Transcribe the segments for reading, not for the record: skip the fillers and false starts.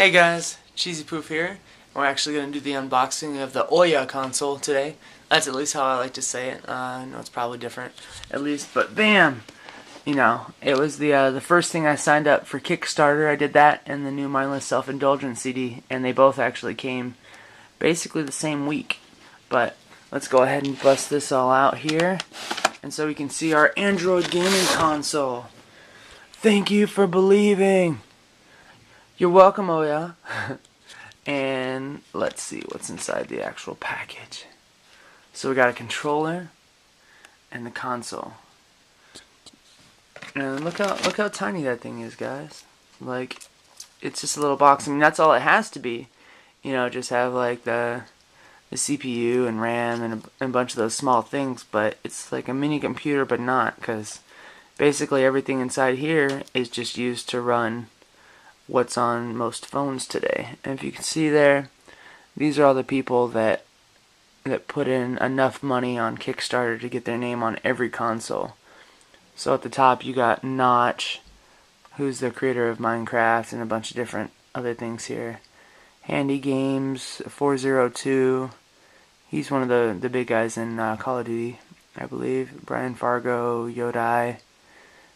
Hey guys, chesypoof here. We're actually going to do the unboxing of the Ouya console today. That's at least how I like to say it. I know it's probably different, at least, but bam! You know, it was the first thing I signed up for Kickstarter. I did that and the new Mindless Self-Indulgence CD, and they both actually came basically the same week. But let's go ahead and bust this all out here, and so we can see our Android gaming console. Thank you for believing! You're welcome, Ouya. And let's see what's inside the actual package. So we got a controller and the console. And look how tiny that thing is, guys. Like, it's just a little box. I mean, that's all it has to be. You know, just have like the CPU and RAM and a bunch of those small things. But it's like a mini computer, but not, because basically everything inside here is just used to run what's on most phones today. And if you can see there, these are all the people that put in enough money on Kickstarter to get their name on every console. So at the top you got Notch, who's the creator of Minecraft and a bunch of different other things here. Handy Games 402, he's one of the big guys in Call of Duty, I believe. Brian Fargo, Yodai,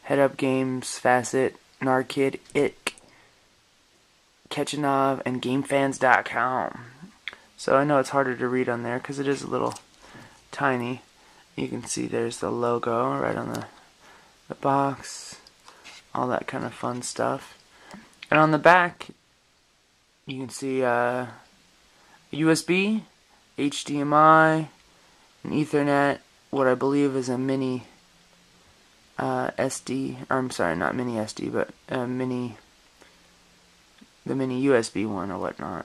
Head Up Games, Facet, Narkid, Ick, Ketchinov, and GameFans.com. So I know it's harder to read on there because it is a little tiny. You can see there's the logo right on the box, all that kind of fun stuff. And on the back, you can see USB, HDMI, an Ethernet, what I believe is a mini SD, or I'm sorry, not mini SD, but the mini USB one or whatnot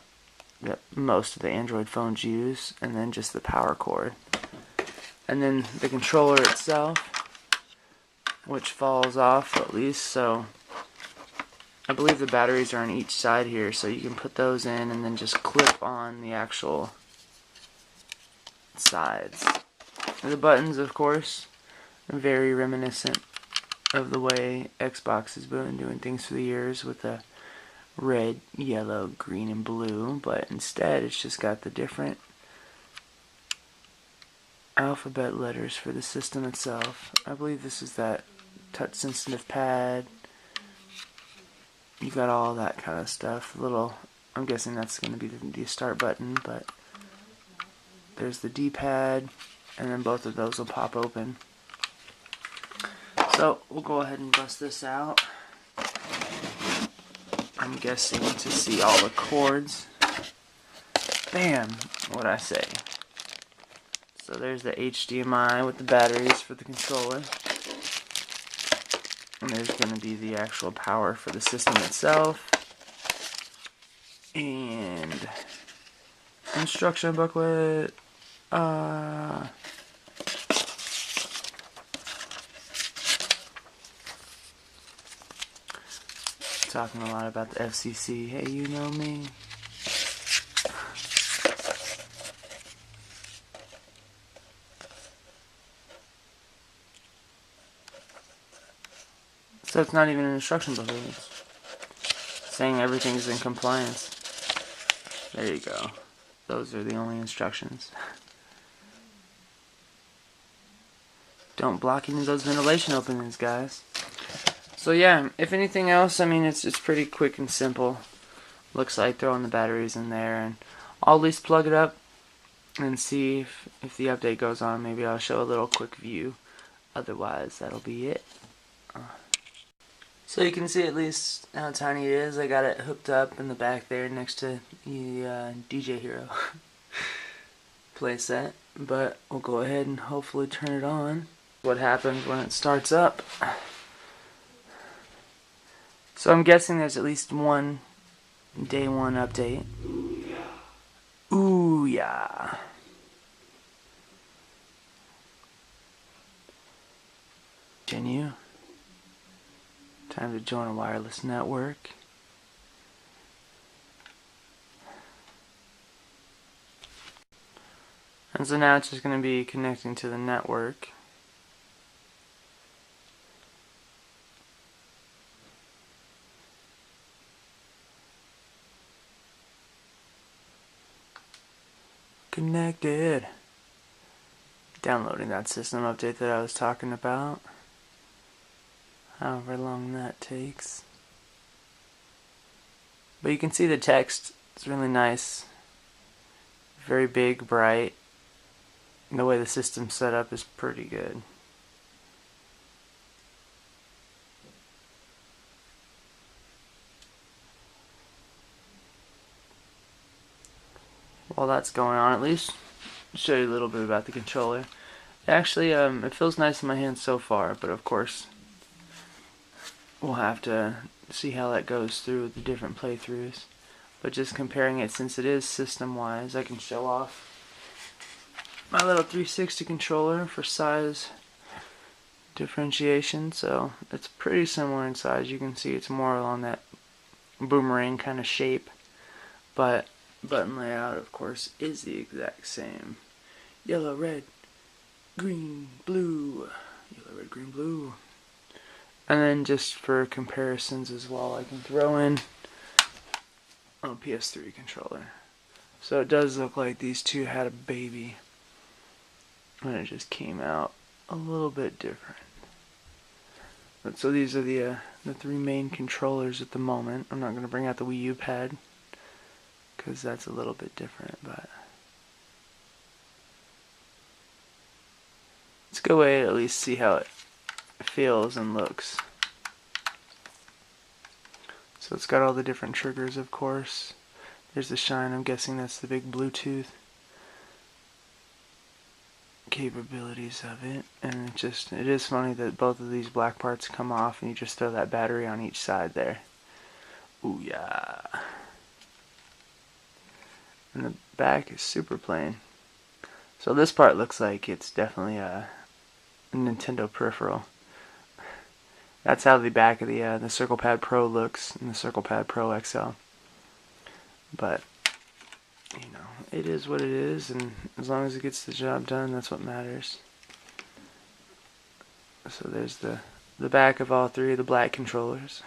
that most of the Android phones use, and then just the power cord. And then the controller itself, which falls off at least, so I believe the batteries are on each side here, so you can put those in and then just clip on the actual sides. And the buttons, of course, are very reminiscent of the way Xbox has been doing things for the years with the red, yellow, green, and blue, but instead it's just got the different alphabet letters for the system itself. I believe this is that touch sensitive pad. You got all that kind of stuff. I'm guessing that's going to be the start button, but there's the D-pad, and then both of those will pop open. So we'll go ahead and bust this out. I'm guessing to see all the cords. Bam! What'd I say? So there's the HDMI with the batteries for the controller. And there's going to be the actual power for the system itself. And instruction booklet. Talking a lot about the FCC. Hey, you know me. So it's not even an instruction booklet. It's saying everything's in compliance. There you go. Those are the only instructions. Don't block any of those ventilation openings, guys. So yeah, if anything else, I mean, it's pretty quick and simple. Looks like throwing the batteries in there, and I'll at least plug it up and see if the update goes on. Maybe I'll show a little quick view. Otherwise, that'll be it. So you can see at least how tiny it is. I got it hooked up in the back there next to the DJ Hero playset. But we'll go ahead and hopefully turn it on. What happens when it starts up. So I'm guessing there's at least one day one update. Ouya. Continue. Time to join a wireless network. And so now it's just going to be connecting to the network. connected. Downloading that system update that I was talking about. However long that takes. But you can see the text. It's really nice. Very big, bright. And the way the system's set up is pretty good. While that's going on, at least show you a little bit about the controller. Actually, it feels nice in my hands so far, but of course, we'll have to see how that goes through the different playthroughs. But just comparing it, since it is system-wise, I can show off my little 360 controller for size differentiation. So it's pretty similar in size. You can see it's more along that boomerang kind of shape, but button layout, of course, is the exact same. Yellow, red, green, blue. Yellow, red, green, blue. And then just for comparisons as well, I can throw in a PS3 controller. So it does look like these two had a baby, and it just came out a little bit different. But so these are the three main controllers at the moment. I'm not going to bring out the Wii U pad, because that's a little bit different, but it's a good way to at least see how it feels and looks. So it's got all the different triggers, of course. There's the shine, I'm guessing that's the big Bluetooth capabilities of it. And it is funny that both of these black parts come off and you just throw that battery on each side there. Ouya. And the back is super plain. So this part looks like it's definitely a Nintendo peripheral. That's how the back of the Circle Pad Pro looks, and the Circle Pad Pro XL. But, you know, it is what it is, and as long as it gets the job done, that's what matters. So there's the back of all three of the black controllers.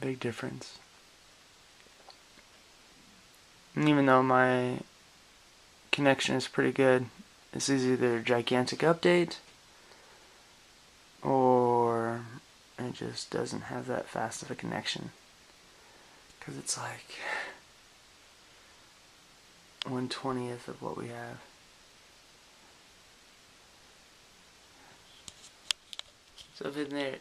Big difference. And even though my connection is pretty good, this is either a gigantic update or it just doesn't have that fast of a connection, because it's like 1/20th of what we have. So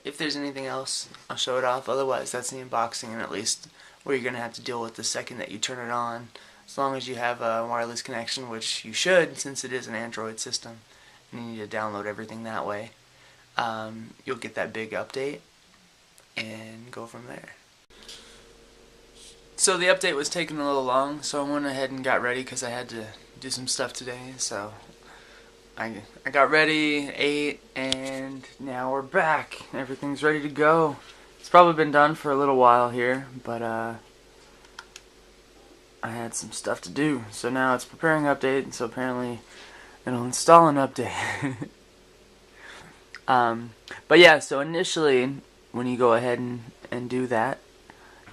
if there's anything else, I'll show it off. Otherwise, that's the unboxing, and at least what you're going to have to deal with the second that you turn it on. As long as you have a wireless connection, which you should, since it is an Android system, and you need to download everything that way, you'll get that big update and go from there. So the update was taking a little long, so I went ahead and got ready because I had to do some stuff today. So I got ready, ate, and now we're back. Everything's ready to go. It's probably been done for a little while here, but I had some stuff to do. So now it's preparing update, and so apparently it'll install an update. But yeah, so initially, when you go ahead and do that,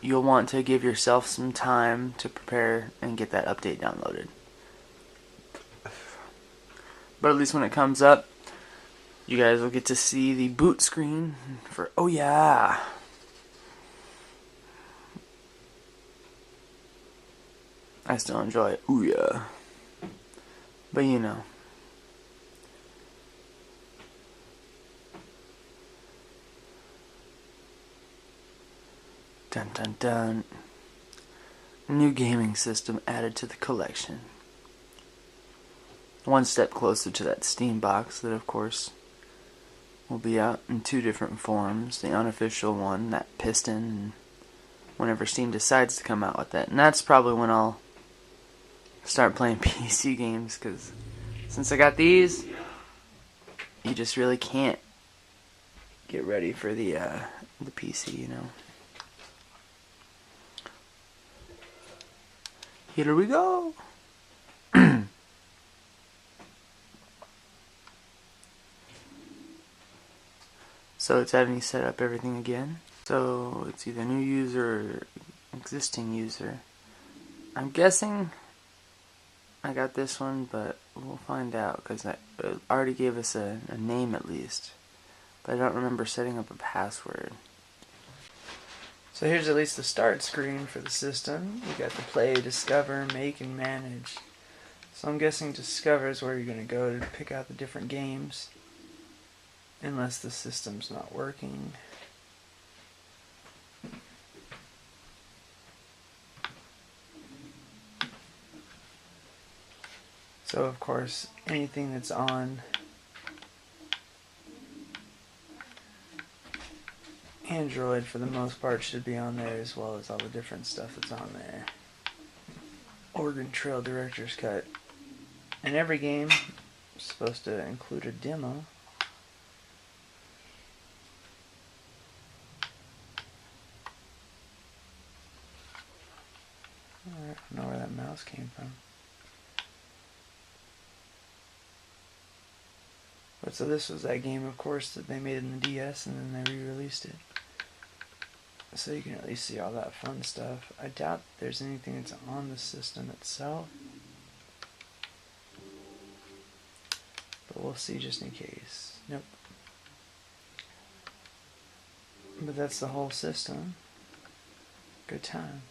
you'll want to give yourself some time to prepare and get that update downloaded. But at least when it comes up, you guys will get to see the boot screen for Ouya. I still enjoy it. Ouya. But you know. Dun dun dun. New gaming system added to the collection. One step closer to that Steam box that, of course, will be out in two different forms. The unofficial one, that piston, and whenever Steam decides to come out with that. And that's probably when I'll start playing PC games, because since I got these, you just really can't get ready for the PC, you know. Here we go. So it's having you set up everything again. So it's either new user or existing user. I'm guessing I got this one, but we'll find out because it already gave us a name at least. But I don't remember setting up a password. So here's at least the start screen for the system. You got the play, discover, make, and manage. So I'm guessing discover is where you're going to go to pick out the different games. Unless the system's not working. So of course, anything that's on Android for the most part should be on there, as well as all the different stuff that's on there. Oregon Trail Director's Cut. And every game is supposed to include a demo. I don't know where that mouse came from. But so this was that game, of course, that they made in the DS and then they re-released it. So you can at least see all that fun stuff. I doubt there's anything that's on the system itself. But we'll see just in case. Nope. But that's the whole system. Good times.